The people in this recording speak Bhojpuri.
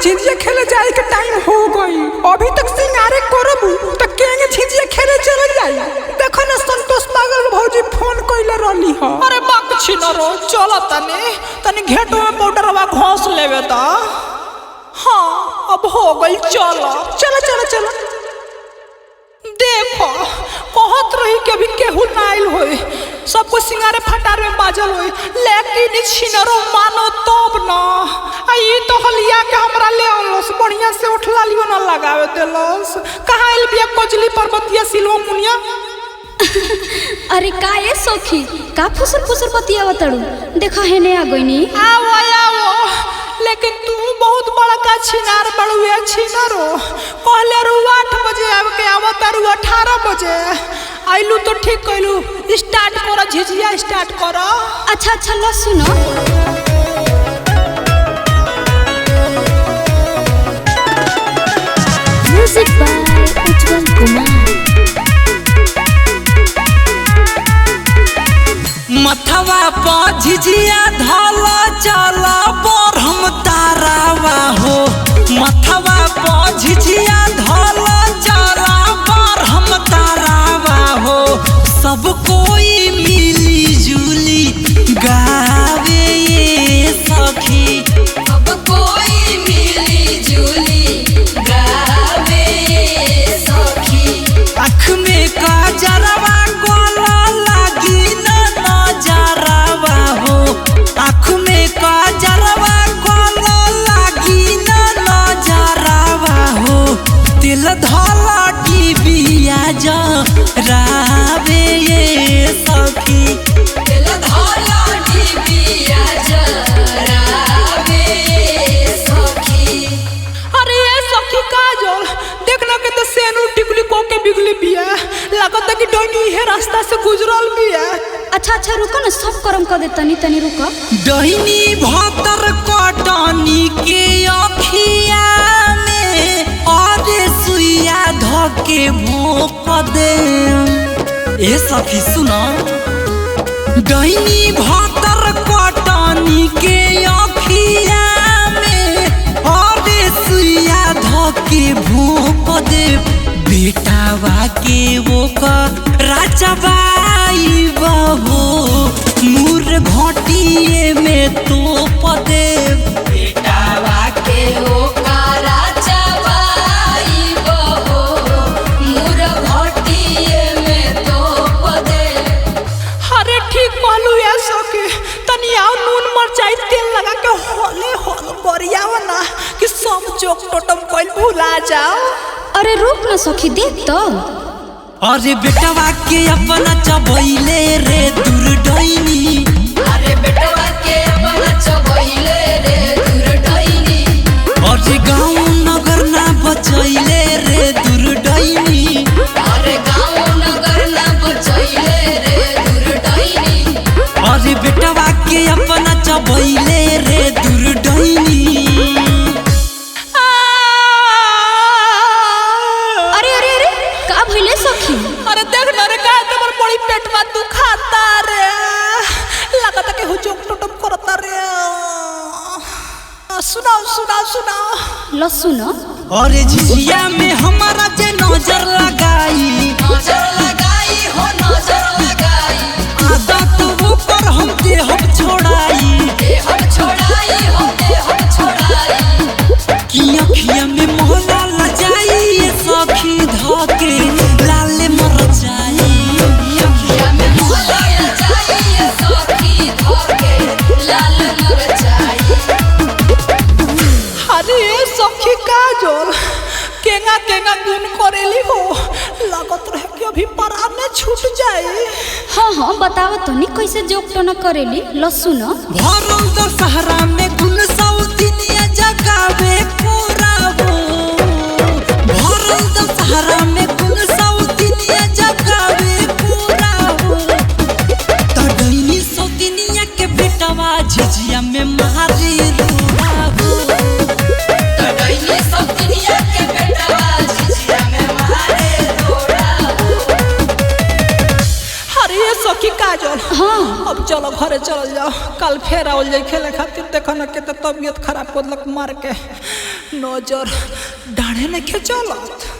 झिझिया खेले जाए के टाइम हो गई, अभी तक सिंगारे करबू तो केंगे झिझिया खेले चले जाई। देखो ना संतोष पागल भौजी फोन कइले रहली ह। अरे बाप छिनरो चल तनी घेटो में पाउडरवा घोस लेवे ता। हाँ अब हो गई चलो चलो चलो चलो। देखो कहत रही कि अभी केहू नाइल होई, सबको सिंगारे फटार में बाजल होई, लेकिन छिनरो मानो तब ना आई तो हलिया के हमरा ले आलस बढ़िया से उठला लियो ना लगावे देलस। कहाँ आइल बिया कजली पर्वतिया सिलवा मुनिया। अरे का ये सखी का फुसर फुसर बतिया बताड़ू, देखा है ने आ गईनी। आओ लेकिन तू बहुत बड़ा का छिनार बड़ुए छिनारो कहले रू 8 बजे आव के आवत रू 18 बजे आइलू तो ठीक कइलू। स्टार्ट करो झिझिया स्टार्ट करो। अच्छा लो सुनो। म्यूजिक बाय उज्जवल कुमार। मथवा पर झिझिया धला चला बरहम तारावा हो, मथवा पर झिझिया धला चला बरहम तारावा हो। सब कोई मिली जुली गावे ये सखी, सब कोई मिली जुली गावे ये सखी। आँख में काजरवा गोला लागी नजरवा हो, आँख में काजरवा गोला लागी नजरवा हो। दिल धला डिबिया जरावे ये सखी, दिल धला डिबिया जरावे ये सखी। अरे ये सखी काजल देखना के तो सेनु टिकली को के बिगली बिया, लागत कि डोनी है रास्ता से गुजरल बिया। अच्छा रुको ना, सब करम कर दे तनी रुको। डहिनी भतर कटनी के अखिया में और सुइया धके भोंक दे। ए सखी सुना, डहिनी भतर कटनी के अखिया में और सुइया धके भोंक दे। बेटावा के वो का राजबाई बहो मूर घोटिए में तो पदे। बेटावा के ओकारा चबाई बहो मुर घोटिए में तो पदे। अरे ठीक कहलू ये सखी, तनी आओ नून मरचाई तेल लगा के होले होल गरियाव ना कि सब जोक टोटम कइल भुला जाओ। अरे रुक ना सखी देख तो। अरे बेटवा के अपना चबैले रे दूर डैनी, अरे बेटवा के अपना चबैले रे दूर डैनी। अरे गाँव नगर ना बचैले रे दूर डैनी, अरे गाँव नगर ना बचैले रे दूर डैनी। अरे बेटवा के अपना चबैले रे दूर डैनी। का भइले सखी? अरे देख ना रे का तमर बड़ी पेटवा दुखाता रे, लागत के हो जोक टोटम करता रे। सुनाओ लो सुनो। अरे झिझिया में हमारा जे नजर लगाई, नजर लगाई हो नजर लगाई। आदत ऊपर हम दे हम छोड़ाई, दे हम छोड़ाई हो दे हम छोड़ाई। कि अखिया में मोहला लजाई ये सखी धके लाले मर जाई। अखिया में मोहला लजाई ये सखी धके लाल मर जाई। अरे सखी काजल केंगा गुन करेली हो, लागत रहे कि अभी परान में छूट जाए। हाँ बताओ तो नहीं कैसे जोक टोना करेली। लो सुनो। भरल तो सहरा में गुन सौतिनिया जगावे पूरा हो, भरल तो सहरा में गुन सौतिनिया जगावे पूरा हो। तो डैनी सौतिनिया के बेटवा झिझिया में मारे रूड़ा हो, तो डैनी सौतिनिया के बेटवा झिझिया में मारे रोड़ा हो। अरे सखी काजल हाँ अब चलो घरे चल जाओ, कल फेर आवल जाए खेले खातिर। देखो ना कितना तबीयत खराब कर लग मार के, नजर डाढ़े नहीं चलत।